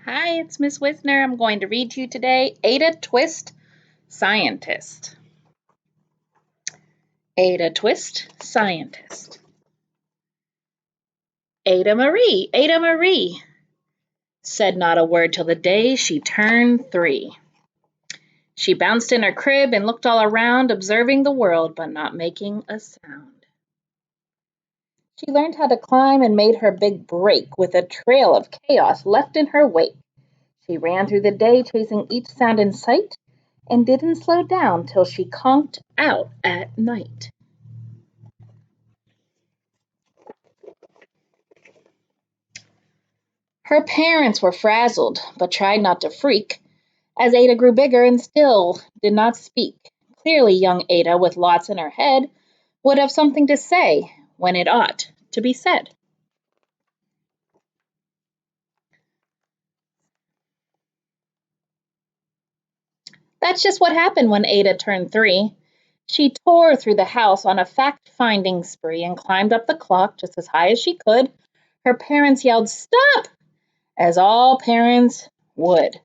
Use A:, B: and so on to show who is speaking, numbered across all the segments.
A: Hi, it's Miss Whisner. I'm going to read to you today Ada Twist, Scientist. Ada Twist, Scientist. Ada Marie, said not a word till the day she turned 3. She bounced in her crib and looked all around, observing the world but not making a sound. She learned how to climb and made her big break with a trail of chaos left in her wake. She ran through the day chasing each sound in sight and didn't slow down till she conked out at night. Her parents were frazzled, but tried not to freak, as Ada grew bigger and still did not speak. Clearly, young Ada, with lots in her head, would have something to say when it ought to be said. That's just what happened when Ada turned 3. She tore through the house on a fact finding spree and climbed up the clock just as high as she could. Her parents yelled, "Stop!" as all parents would.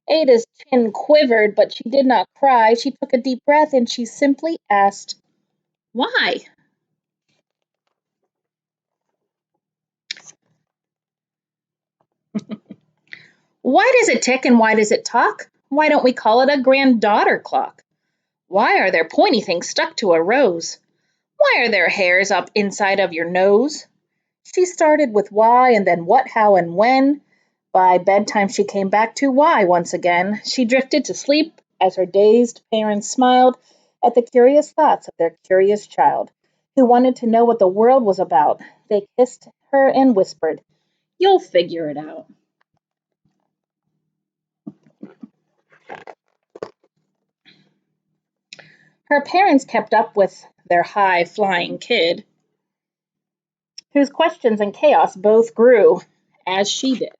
A: Ada's chin quivered, but she did not cry. She took a deep breath and she simply asked, "Why?" Why does it tick and why does it talk? Why don't we call it a granddaughter clock? Why are there pointy things stuck to a rose? Why are there hairs up inside of your nose? She started with why and then what, how, and when. By bedtime, she came back to why once again. She drifted to sleep as her dazed parents smiled at the curious thoughts of their curious child, who wanted to know what the world was about. They kissed her and whispered, "You'll figure it out." Her parents kept up with their high flying kid, whose questions and chaos both grew as she did.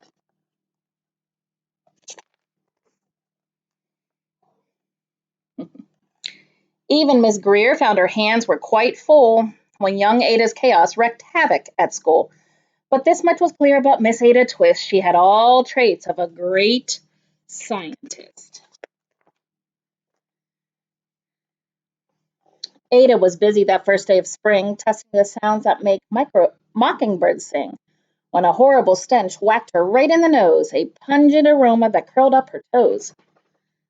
A: Even Miss Greer found her hands were quite full when young Ada's chaos wreaked havoc at school. But this much was clear about Miss Ada Twist: she had all traits of a great scientist. Ada was busy that first day of spring, testing the sounds that make mockingbirds sing, when a horrible stench whacked her right in the nose, a pungent aroma that curled up her toes.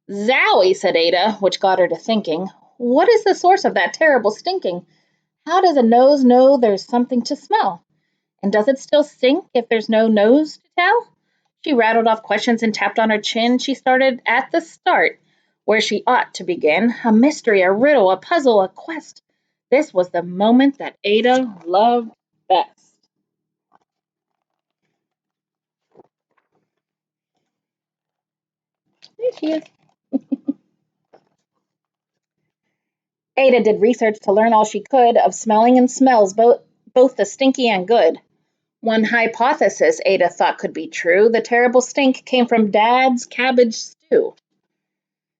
A: "Zowie," said Ada, which got her to thinking. "What is the source of that terrible stinking? How does a nose know there's something to smell? And does it still stink if there's no nose to tell?" She rattled off questions and tapped on her chin. She started at the start, where she ought to begin. A mystery, a riddle, a puzzle, a quest. This was the moment that Ada loved best. There she is. Ada did research to learn all she could of smelling and smells, both the stinky and good. One hypothesis Ada thought could be true: the terrible stink came from Dad's cabbage stew.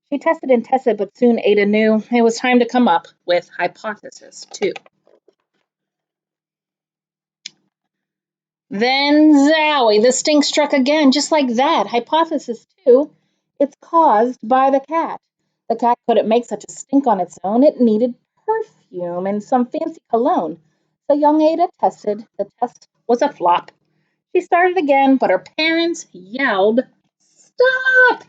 A: She tested and tested, but soon Ada knew it was time to come up with hypothesis 2. Then zowie, the stink struck again, just like that. Hypothesis 2: it's caused by the cat. The cat couldn't make such a stink on its own. It needed perfume and some fancy cologne. So young Ada tested. The test was a flop. She started again, but her parents yelled, "Stop!"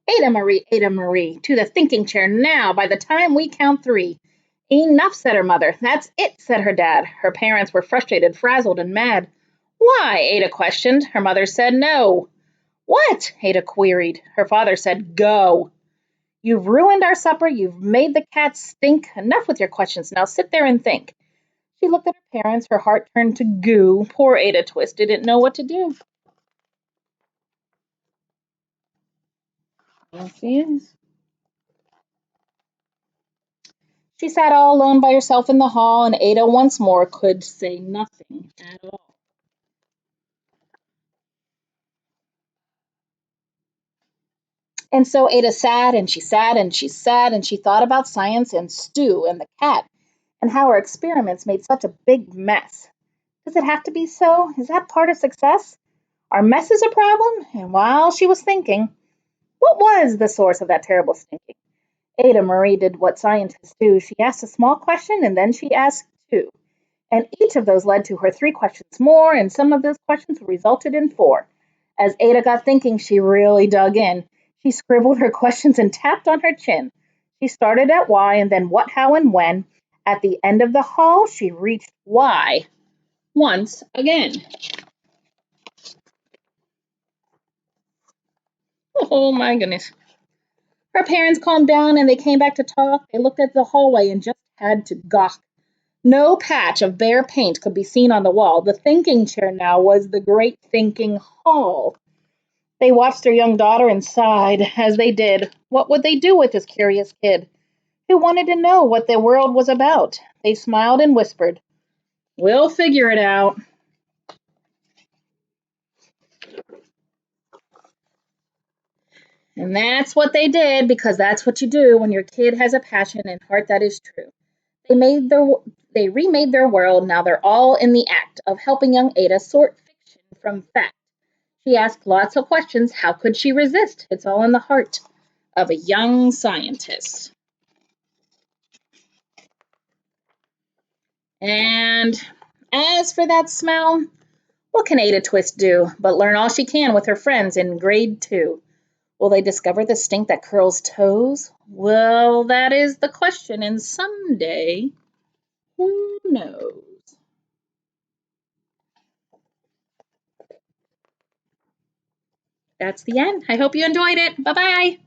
A: Ada Marie, to the thinking chair now by the time we count 3. "Enough," said her mother. "That's it," said her dad. Her parents were frustrated, frazzled, and mad. "Why?" Ada questioned. Her mother said, "No." "What?" Ada queried. Her father said, "Go. You've ruined our supper. You've made the cats stink. Enough with your questions. Now sit there and think." She looked at her parents. Her heart turned to goo. Poor Ada Twist didn't know what to do. Yes, she is. She sat all alone by herself in the hall, and Ada once more could say nothing at all. And so Ada sat and she sat and she sat and she thought about science and Stu and the cat and how her experiments made such a big mess. Does it have to be so? Is that part of success? Are messes a problem? And while she was thinking, what was the source of that terrible thinking? Ada Marie did what scientists do. She asked a small question and then she asked two. And each of those led to her three questions more, and some of those questions resulted in four. As Ada got thinking, she really dug in. She scribbled her questions and tapped on her chin. She started at why and then what, how, and when. At the end of the hall, she reached why once again. Oh my goodness. Her parents calmed down and they came back to talk. They looked at the hallway and just had to gawk. No patch of bare paint could be seen on the wall. The thinking chair now was the great thinking hall. They watched their young daughter and sighed. As they did, what would they do with this curious kid who wanted to know what the world was about? They smiled and whispered, "We'll figure it out." And that's what they did, because that's what you do when your kid has a passion and heart that is true. They made their they remade their world. Now they're all in the act of helping young Ada sort fiction from fact. She asked lots of questions. How could she resist? It's all in the heart of a young scientist. And as for that smell, what can Ada Twist do but learn all she can with her friends in grade 2? Will they discover the stink that curls toes? Well, that is the question, and someday, who knows? That's the end. I hope you enjoyed it. Bye bye.